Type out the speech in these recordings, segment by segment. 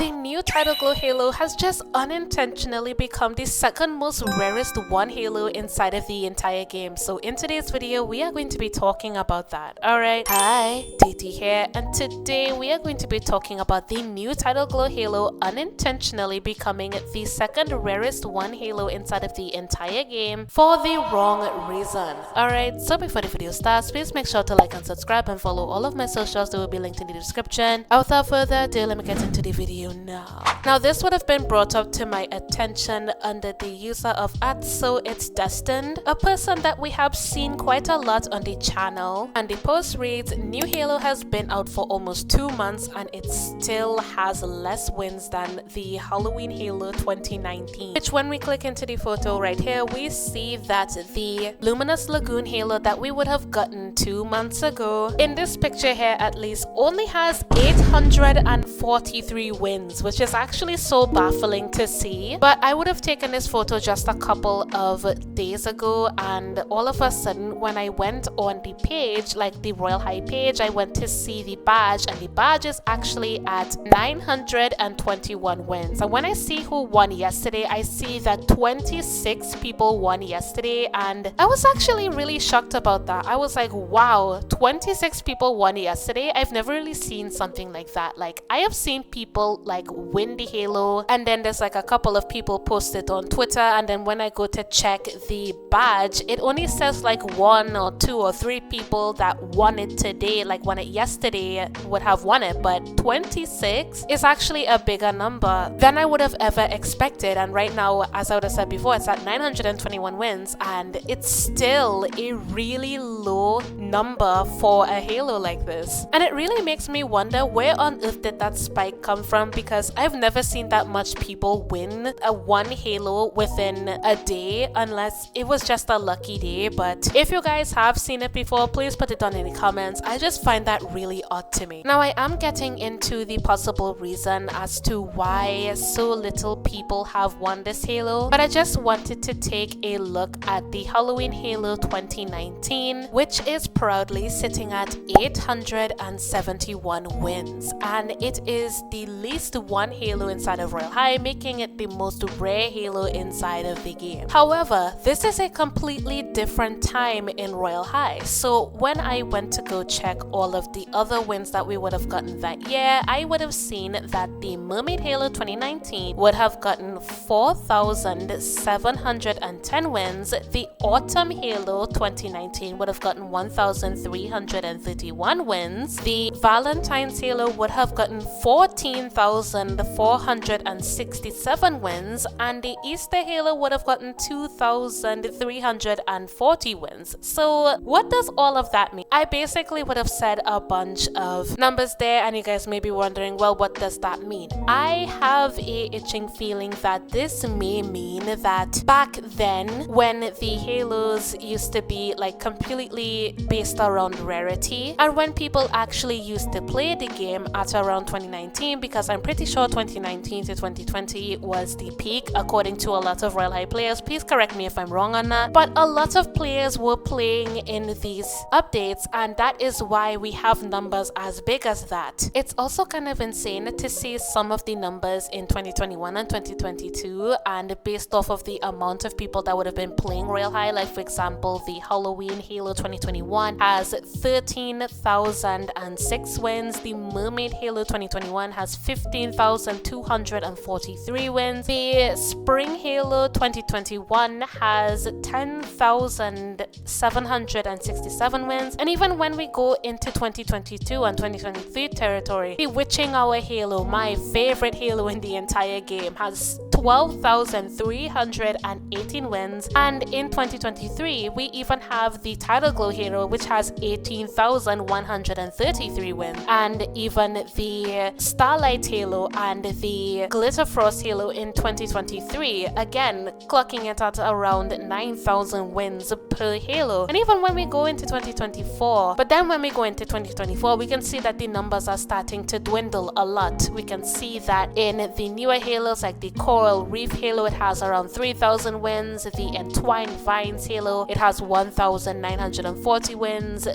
The new Title Glow Halo has just unintentionally become the second most rarest one Halo inside of the entire game. So in today's video, we are going to be talking about that. Alright, hi, TT here, and today we are going to be talking about the new Title Glow Halo unintentionally becoming the second rarest one Halo inside of the entire game for the wrong reason. Alright, so before the video starts, please make sure to like and subscribe and follow all of my socials. They will be linked in the description. Without further ado, let me get into the video now. This would have been brought up to my attention under the user of @SoIt'sDestined, a person that we have seen quite a lot on the channel, and the post reads, "New Halo has been out for almost 2 months and it still has less wins than the Halloween Halo 2019." Which when we click into the photo right here, we see that the Luminous Lagoon Halo that we would have gotten 2 months ago, in this picture here at least, only has 843 wins, which is actually so baffling to see. But I would have taken this photo just a couple of days ago, and all of a sudden when I went on the page, like the Royal High page, I went to see the badge, and the badge is actually at 921 wins. And when I see who won yesterday, I see that 26 people won yesterday, and I was actually really shocked about that. I was like, wow, 26 people won yesterday. I've never really seen something like that. Like, I have seen people like win the Halo, and then there's like a couple of people post it on Twitter, and then when I go to check the badge, it only says like 1 or 2 or 3 people that won it today, like won it yesterday, would have won it. But 26 is actually a bigger number than I would have ever expected. And right now, as I would have said before, it's at 921 wins, and it's still a really low number for a Halo like this. And it really makes me wonder, where on earth did that spike come from? Because I've never seen that much people win a one Halo within a day, unless it was just a lucky day. But if you guys have seen it before, please put it down in the comments. I just find that really odd to me. Now, I am getting into the possible reason as to why so little people have won this Halo, but I just wanted to take a look at the Halloween Halo 2019, which is proudly sitting at 871 wins, and it is the least one Halo inside of Royal High, making it the most rare Halo inside of the game. However, this is a completely different time in Royal High. So when I went to go check all of the other wins that we would have gotten that year, I would have seen that the Mermaid Halo 2019 would have gotten 4,710 wins. The Autumn Halo 2019 would have gotten 1,331 wins. The Valentine's Halo would have gotten 14,467 wins, and the Easter Halo would have gotten 2,340 wins. So what does all of that mean? I basically would have said a bunch of numbers there, and you guys may be wondering, well, what does that mean? I have a itching feeling that this may mean that back then, when the Halos used to be like completely based around rarity, and when people actually used to play the game at around 2019, because I'm pretty sure 2019 to 2020 was the peak according to a lot of Royal High players. Please correct me if I'm wrong on that, but a lot of players were playing in these updates, and that is why we have numbers as big as that. It's also kind of insane to see some of the numbers in 2021 and 2022, and based off of the amount of people that would have been playing Royal High. Like, for example, the Halloween Halo 2021 has 13,006 wins. The Mermaid Halo 2021 has 15,243 wins. The Spring Halo 2021 has 10,767 wins. And even when we go into 2022 and 2023 territory, the Witching Hour Halo, my favorite Halo in the entire game, has 12,318 wins. And in 2023, we even have the Title Glow Halo, which has 18,133 wins. And even the Starlight Halo and the Glitter Frost Halo in 2023, again clocking it at around 9,000 wins per Halo. And even when we go into 2024, but then when we go into 2024, we can see that the numbers are starting to dwindle a lot. We can see that in the newer Halos, like the Coral Reef Halo, it has around 3,000 wins. The Entwined Vines Halo, it has 1,940 wins.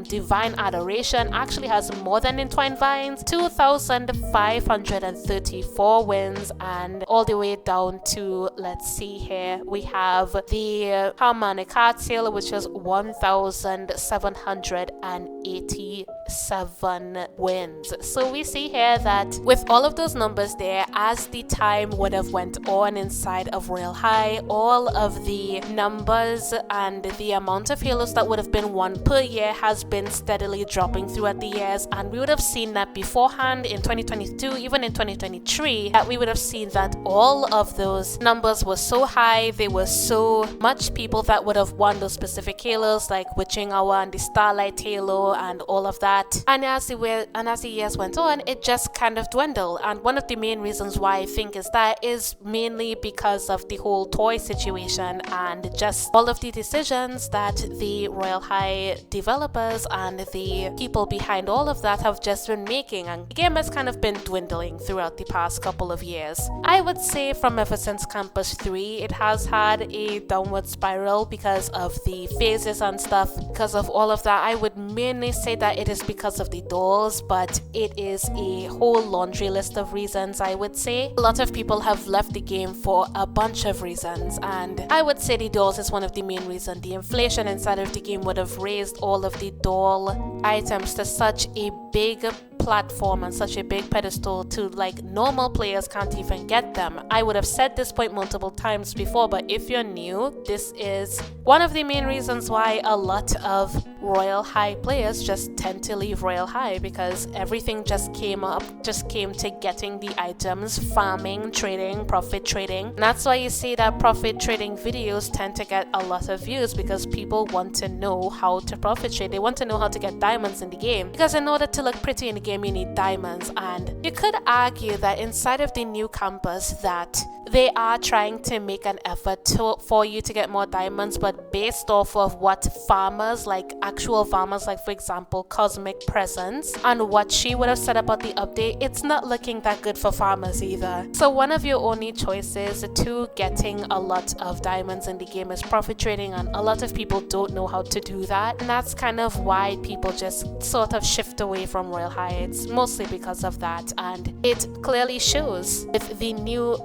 Divine Adoration actually has more than Entwined Vines, 2,500 134 wins, and all the way down to, let's see here, we have the Harmonic Heart Sailor, which is 1,787 wins. So we see here that with all of those numbers there, as the time would have went on inside of Royal High, all of the numbers and the amount of halos that would have been won per year has been steadily dropping throughout the years, and we would have seen that beforehand in 2022, even in 2023, that we would have seen that all of those numbers were so high, there were so much people that would have won those specific halos, like Witching Hour and the Starlight Halo and all of that. And as the years went on, it just kind of dwindled. And one of the main reasons why I think is mainly because of the whole toy situation and just all of the decisions that the Royal High developers and the people behind all of that have just been making, and the game has kind of been dwindling throughout the past couple of years. I would say from ever since Campus 3, it has had a downward spiral because of the phases and stuff. Because of all of that, I would mainly say that it is because of the dolls, but it is a whole laundry list of reasons. I would say a lot of people have left the game for a bunch of reasons, and I would say the dolls is one of the main reasons. The inflation inside of the game would have raised all of the doll items to such a big platform and such a big pedestal to like normal players can't even get them. I would have said this point multiple times before, but if you're new, this is one of the main reasons why a lot of Royal High players just tend to leave Royal High, because everything just came to getting the items, farming, trading, profit trading. And that's why you see that profit trading videos tend to get a lot of views, because people want to know how to profit trade. They want to know how to get diamonds in the game, because in order to look pretty in the game, you need diamonds. And you could argue that inside of the new campus that they are trying to make an effort for you to get more diamonds, but based off of what farmers, like actual farmers, like for example Cosmic Presence, and what she would have said about the update, it's not looking that good for farmers either. So one of your only choices to getting a lot of diamonds in the game is profit trading, and a lot of people don't know how to do that, and that's kind of why people just sort of shift away from Royal High. It's mostly because of that, and it clearly shows with the new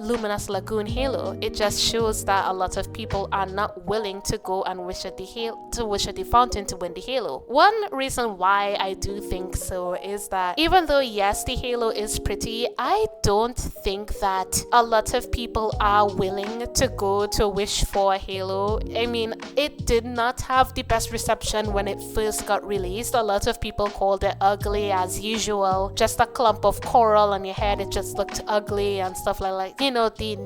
Luminous Lagoon Halo. It just shows that a lot of people are not willing to go and wish at the fountain to win the Halo. One reason why I do think so is that even though yes, the Halo is pretty, I don't think that a lot of people are willing to go to wish for a Halo. I mean, it did not have the best reception when it first got released. A lot of people called it ugly as usual, just a clump of coral on your head. It just looked ugly and stuff like you know, the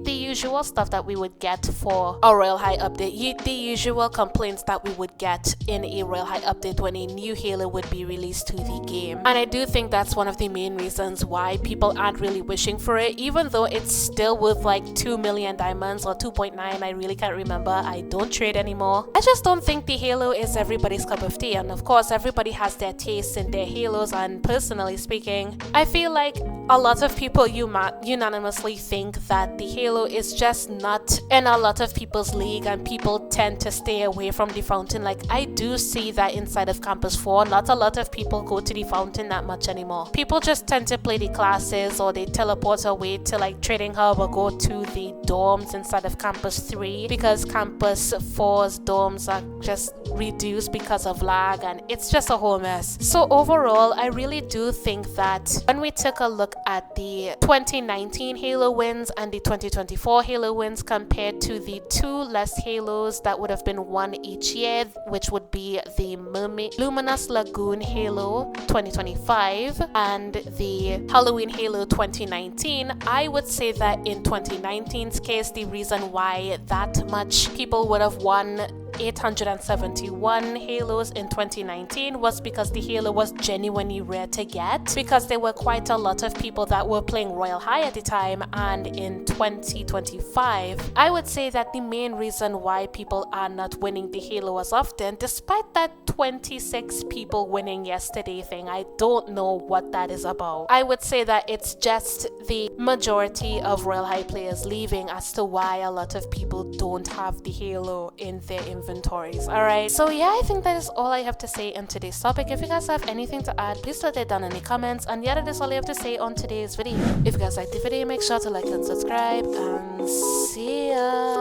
usual stuff that we would get for a Royal High update, the usual complaints that we would get in a Royal High update when a new Halo would be released to the game. And I do think that's one of the main reasons why people aren't really wishing for it, even though it's still worth like 2 million diamonds or 2.9, I really can't remember. I don't trade anymore. I just don't think the Halo is everybody's cup of tea, and of course everybody has their taste in their Halos, and personally speaking, I feel like a lot of people unanimously think that the Halo is just not in a lot of people's league, and people tend to stay away from the fountain. Like I do see that inside of Campus 4, not a lot of people go to the fountain that much anymore. People just tend to play the classes, or they teleport away to like Trading Hub or go to the dorms inside of Campus 3, because Campus 4's dorms are just reduced because of lag, and it's just a whole mess. So overall, I really do think that when we took a look at the 2019 Halo wins and the 2024 Halo wins compared to the two less Halos that would have been won each year, which would be the Luminous Lagoon Halo 2025 and the Halloween Halo 2019, I would say that in 2019's case, the reason why that much people would have won 871 Halos in 2019 was because the Halo was genuinely rare to get, because there were quite a lot of people that were playing Royal High at the time. And in 2025, I would say that the main reason why people are not winning the Halo as often, despite that 26 people winning yesterday thing, I don't know what that is about. I would say that it's just the majority of Royal High players leaving as to why a lot of people don't have the Halo in their inventory. inventories. Alright, so yeah, I think that is all I have to say in today's topic. If you guys have anything to add, please put it down in the comments. And yeah, that is all I have to say on today's video. If you guys like the video, make sure to like and subscribe, and see ya.